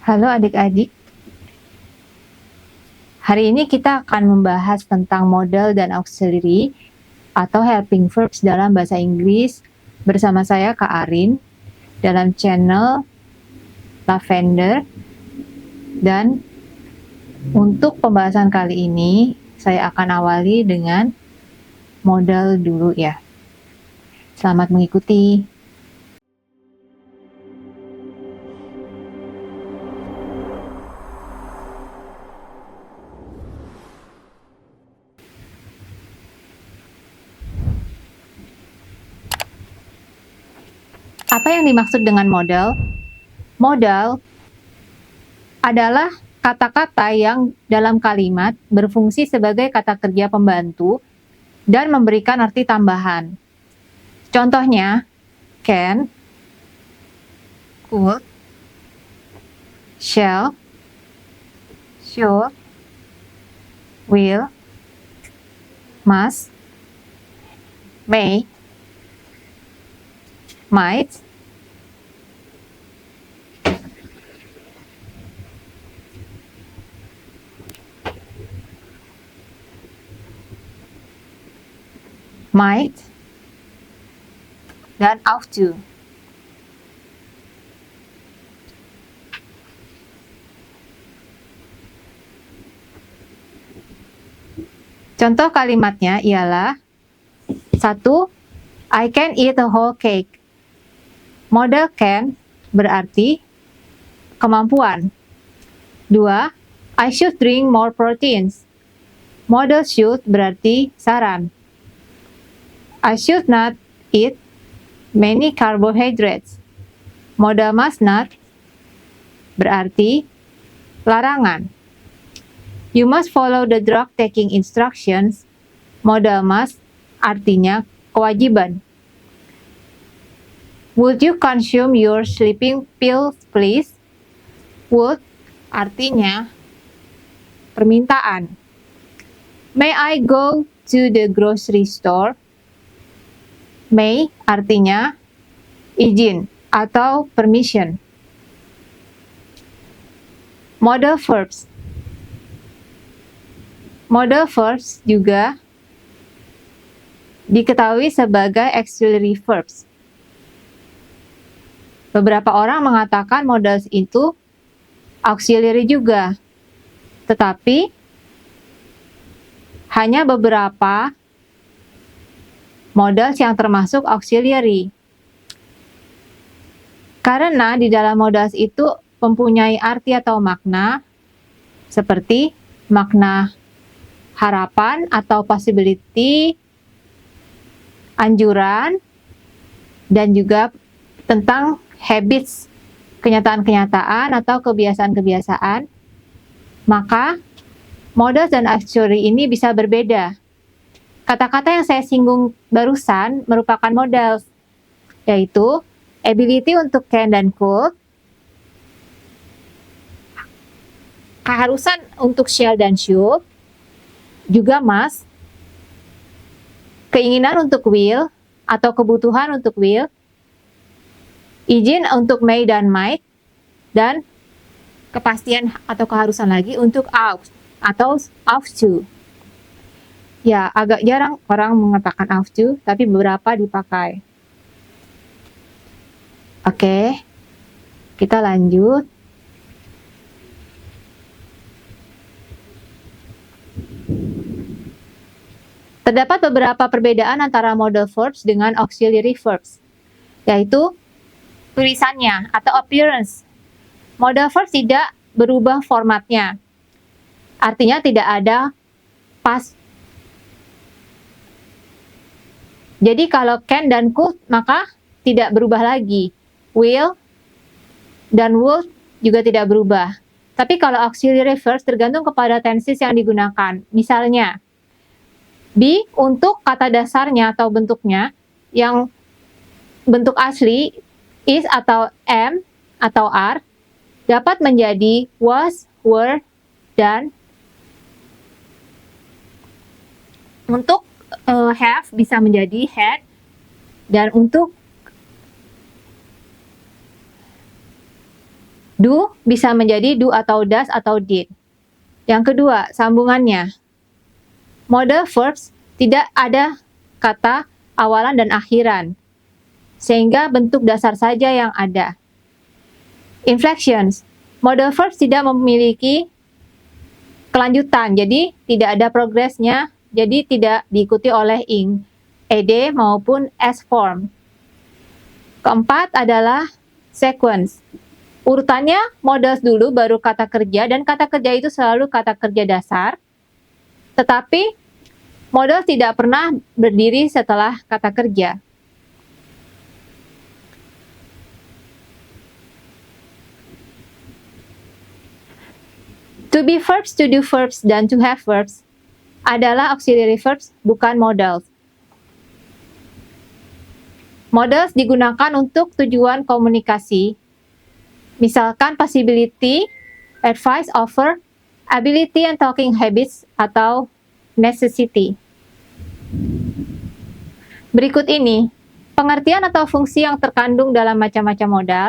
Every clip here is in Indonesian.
Halo adik-adik, hari ini kita akan membahas tentang modal dan auxiliary atau helping verbs dalam bahasa Inggris bersama saya Kak Arin dalam channel Lavender. Dan untuk pembahasan kali ini saya akan awali dengan modal dulu ya. Selamat mengikuti. Apa yang dimaksud dengan modal? Modal adalah kata-kata yang dalam kalimat berfungsi sebagai kata kerja pembantu dan memberikan arti tambahan. Contohnya, can, could, shall, should, will, must, may, might, dan ought to. Contoh kalimatnya ialah 1. I can eat a whole cake. Modal can berarti kemampuan. 2. I should drink more proteins. Modal should berarti saran. I should not eat many carbohydrates. Modal must not berarti larangan. You must follow the drug taking instructions. Modal must artinya kewajiban. Would you consume your sleeping pills, please? Would artinya permintaan. May I go to the grocery store? May artinya izin atau permission. Modal verbs. Modal verbs juga diketahui sebagai auxiliary verbs. Beberapa orang mengatakan modal itu auxiliary juga, tetapi hanya beberapa modal yang termasuk auxiliary. Karena di dalam modal itu mempunyai arti atau makna seperti makna harapan atau possibility, anjuran, dan juga tentang habits, kenyataan-kenyataan atau kebiasaan-kebiasaan. Maka modal dan auxiliary ini bisa berbeda. Kata-kata yang saya singgung barusan merupakan modal, yaitu ability untuk can dan could, keharusan untuk shall dan should, juga must, keinginan untuk will atau kebutuhan untuk will, izin untuk may dan might, dan kepastian atau keharusan lagi untuk ought atau ought to. Ya, agak jarang orang mengatakan ought to, tapi beberapa dipakai. Oke, kita lanjut. Terdapat beberapa perbedaan antara modal verbs dengan auxiliary verbs, yaitu tulisannya atau appearance. Modal verbs tidak berubah formatnya, artinya tidak ada past. Jadi kalau can dan could maka tidak berubah lagi. Will dan would juga tidak berubah. Tapi kalau auxiliary verbs tergantung kepada tenses yang digunakan. Misalnya, be untuk kata dasarnya atau bentuknya yang bentuk asli is atau am atau are dapat menjadi was, were, dan untuk have bisa menjadi had, dan untuk Do bisa menjadi do atau does atau did. Yang kedua, sambungannya. Modal verbs tidak ada kata awalan dan akhiran, sehingga bentuk dasar saja yang ada. Inflections. Modal verbs tidak memiliki kelanjutan, jadi tidak ada progresnya, jadi tidak diikuti oleh ing, ed maupun s form. Keempat adalah sequence. Urutannya modals dulu baru kata kerja, dan kata kerja itu selalu kata kerja dasar. Tetapi modal tidak pernah berdiri setelah kata kerja. To be verbs, to do verbs, dan to have verbs adalah auxiliary verbs, bukan modals. Modals digunakan untuk tujuan komunikasi. Misalkan possibility, advice, offer, ability and talking habits, atau necessity. Berikut ini, pengertian atau fungsi yang terkandung dalam macam-macam modal.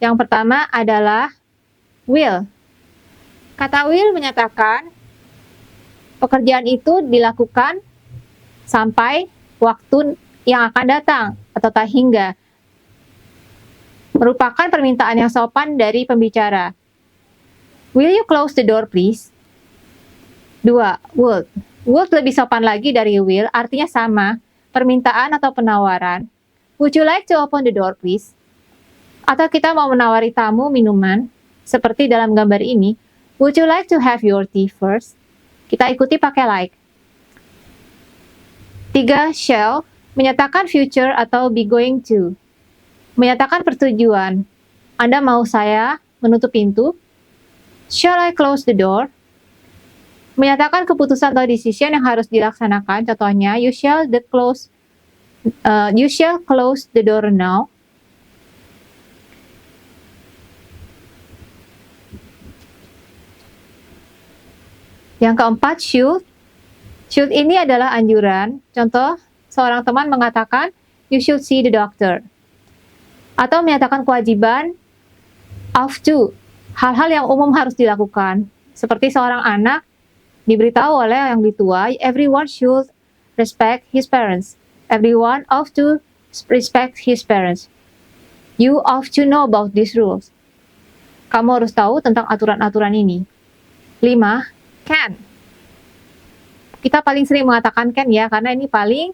Yang pertama adalah will. Kata will menyatakan pekerjaan itu dilakukan sampai waktu yang akan datang atau tak hingga. Merupakan permintaan yang sopan dari pembicara. Will you close the door please? 2. Would. Would lebih sopan lagi dari will, artinya sama, permintaan atau penawaran. Would you like to open the door please? Atau kita mau menawari tamu minuman, seperti dalam gambar ini. Would you like to have your tea first? Kita ikuti pakai like. 3. Shall menyatakan future atau be going to. Menyatakan pertujuan. Anda mau saya menutup pintu? Shall I close the door? Menyatakan keputusan atau decision yang harus dilaksanakan. Contohnya, you shall close the door now. Yang keempat, should. Should ini adalah anjuran. Contoh, seorang teman mengatakan, you should see the doctor. Atau menyatakan kewajiban, ought to. Hal-hal yang umum harus dilakukan. Seperti seorang anak diberitahu oleh yang lebih tua, everyone should respect his parents. Everyone ought to respect his parents. You ought to know about these rules. Kamu harus tahu tentang aturan-aturan ini. 5. Can. Kita paling sering mengatakan can ya, karena ini paling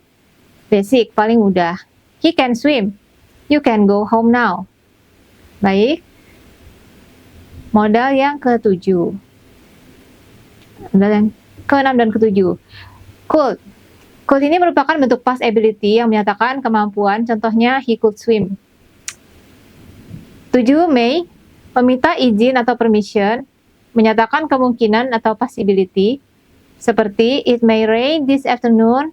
basic, paling mudah. He can swim. You can go home now. Baik. Modal yang ke-7. Modal yang ke-6 dan ke-7. Could. Could ini merupakan bentuk past ability yang menyatakan kemampuan, contohnya he could swim. 7. May. Meminta izin atau permission, menyatakan kemungkinan atau possibility, seperti it may rain this afternoon,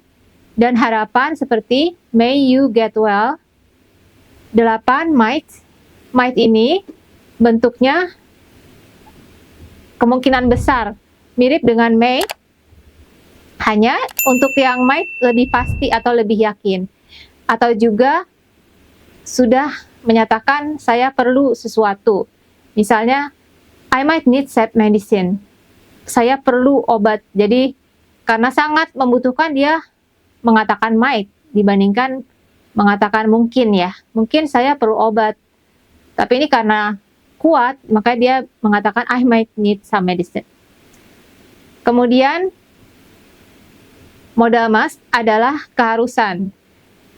dan harapan seperti may you get well. 8. Might. Might ini bentuknya kemungkinan besar, mirip dengan may, hanya untuk yang might lebih pasti atau lebih yakin. Atau juga sudah menyatakan saya perlu sesuatu. Misalnya, I might need some medicine. Saya perlu obat. Jadi, karena sangat membutuhkan, dia mengatakan might dibandingkan mengatakan mungkin ya. Mungkin saya perlu obat. Tapi ini karena kuat, maka dia mengatakan I might need some medicine. Kemudian, modal must adalah keharusan.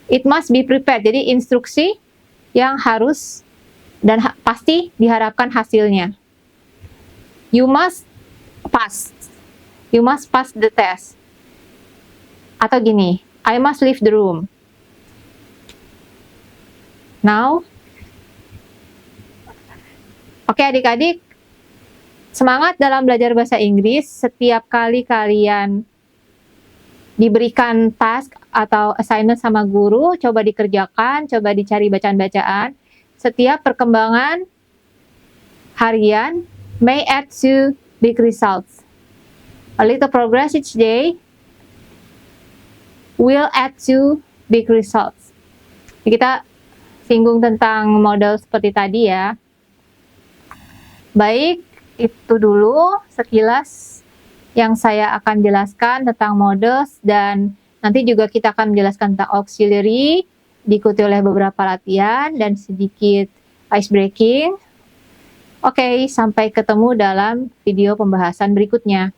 It must be prepared. Jadi, instruksi yang harus dan pasti diharapkan hasilnya. You must pass. You must pass the test. Atau gini, I must leave the room. Now, oke adik-adik, semangat dalam belajar bahasa Inggris. Setiap kali kalian diberikan task atau assignment sama guru, coba dikerjakan, coba dicari bacaan-bacaan. Setiap perkembangan harian may add to big results. A little progress each day will add to big results. Kita singgung tentang model seperti tadi ya. Baik, itu dulu sekilas yang saya akan jelaskan tentang models, dan nanti juga kita akan menjelaskan tentang auxiliary, diikuti oleh beberapa latihan dan sedikit ice breaking. Oke, sampai ketemu dalam video pembahasan berikutnya.